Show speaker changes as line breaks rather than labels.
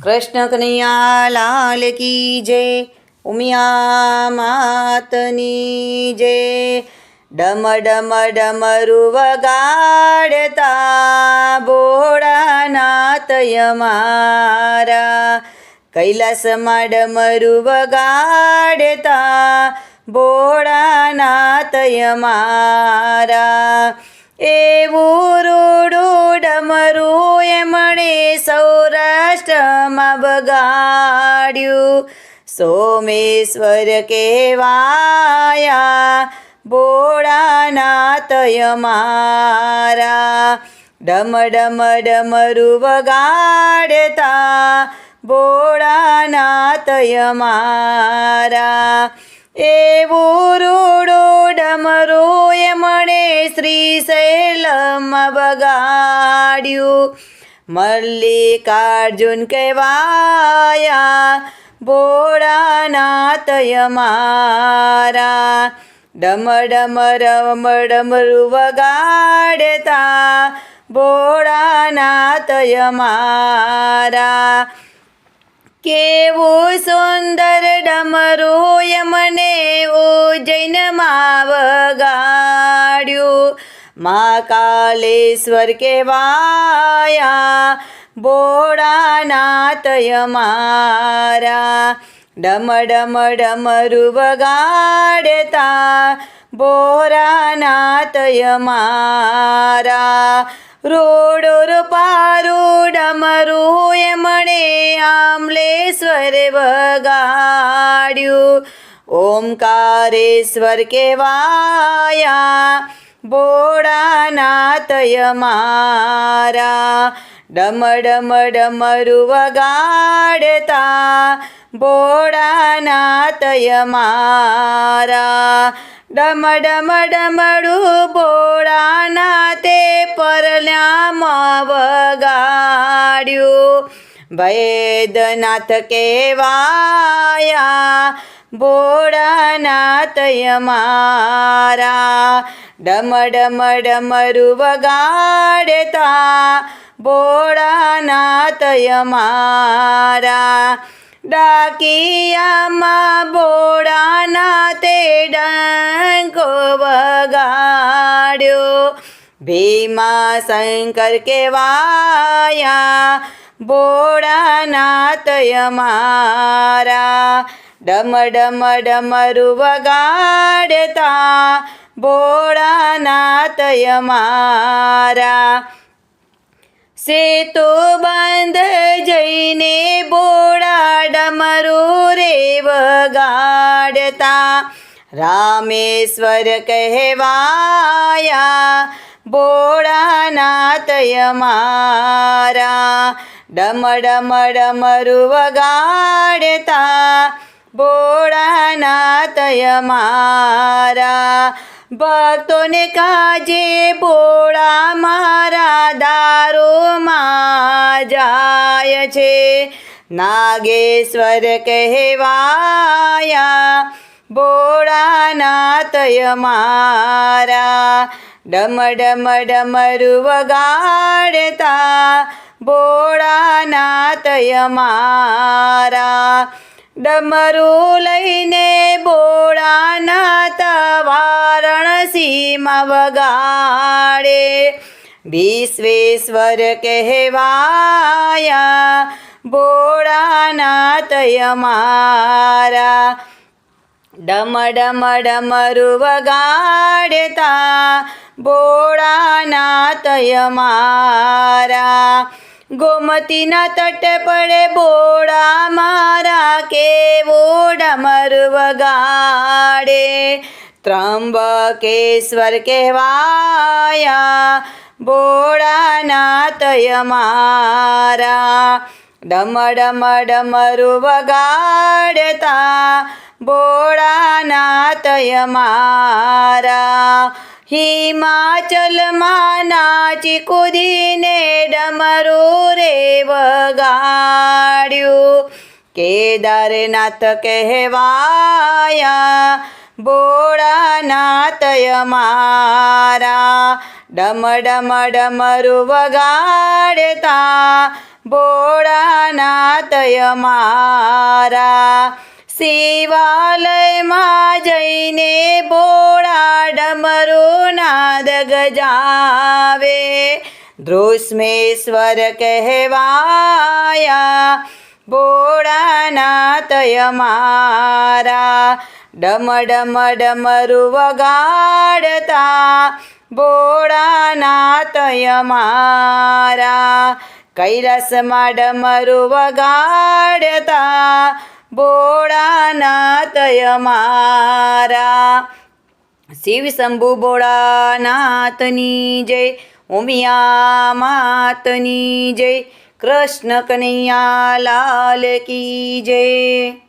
कृष्ण कन्हैया लाल की जय। उमिया मातनी जय। डम डम डमरू वगाड़ता भोળાનાથ અમારા, કૈલાસમાં ડમરુ વગાડતા ભોળાનાથ અમારા. એવું રૂડું ડમરું એમણે સૌરાષ્ટ્રમાં વગાડ્યું, સોમેશ્વર કહેવાયા ભોળાનાથ અમારા. ડમ ડમ ડમરુ વગાડતા ભોળાનાથ અમારા. એવું રૂડું ડમરું એમણે શ્રીશૈલમાં વગાડ્યું, મલ્લિકાર્જુન કહેવાયા ભોળાનાથ અમારા. ડમ ડમ ડમ ડમરુ વગાડતા ભોળાનાથ અમારા. કેવું સુંદર ડમરું એમને ઉજ્જૈનમાં વગાડ્યું, મહાકાલેશ્વર કહેવાયા ભોળાનાથ અમારા. ડમ ડમ ડમરુ વગાડતા ભોળાનાથ અમારા. રોડોર પારું ડમરું એમણે આમલેશ્વર વગાડ્યું, ઓમકારેશ્વર કહેવાયા ભોળાનાથ અમારા. ડમ ડમ ડમરુ વગાડતા ભોળાનાથ અમારા. ડમ ડમ ડમડું ભોળાનાથે પરલ્યામાં વગાડ્યું, વૈદ્યનાથ કહેવાયા ભોળાનાથ અમારા. ડમ ડમ ડમરુ વગાડતા ભોળાનાથ અમારા. ડાકિયામાં ભોળાનાથે ડંકો વગાડ્યો, ભીમાશંકર કહેવાયા ભોળાનાથ અમારા. ડમ ડમ ડમરુ વગાડતા ભોળાનાથ અમારા. સેતુ બંધ જઈને ભોળા ડમરુ રે વગાડતા, રામેશ્વર કહેવાયા ભોળાનાથ અમારા. ડમ ડમ ડમરુ વગાડતા ભોળાનાથ અમારા. ભક્તોને કાજે ભોળા મારા દારૂમાં જાય છે, નાગેશ્વર કહેવાયા ભોળાનાથ અમારા. ડમ ડમ ડમરુ વગાડતા ભોળાનાથ અમારા. ડમરુ લઈને ભોળાનાથ વારાણસીમાં વગાડે, વિશ્વેશ્વર કહેવાયા ભોળાનાથ અમારા. ડમ ડમ ડમરુ વગાડતા ભોળાનાથ અમારા. ગોમતીના તટ પડે ભોળા મારા કેવો ડમરુ વગાડે, ત્રંબકેશ્વર કહેવાયા ભોળાનાથ અમારા. ડમ ડમ ડમરુ વગાડતા ભોળાનાથ અમારા. હિમાચલમાં નાચી કૂદીને ડમરુ રે વગાડ્યું, કેદારનાથ કહેવાયા ભોળાનાથ અમારા. ડમ ડમ ડમરુ વગાડતા ભોળાનાથય મારા શિવાલયમાં જઈને ભોળા ડમરૂ નાદ ગજાવે ધ્રુસ્મેશ્વર કહેવાયા ભોળાનાથય મારા ડમ ડમ ડમરૂ વગાડતા ભોળાનાથય મારા કૈલાસમાં ડમરૂ વગાડતા ભોળાનાથય મારા શિવ શંભુ ભોળાનાથની જય ઉમિયા માતની જય કૃષ્ણ કનૈયા લાલ કી જય।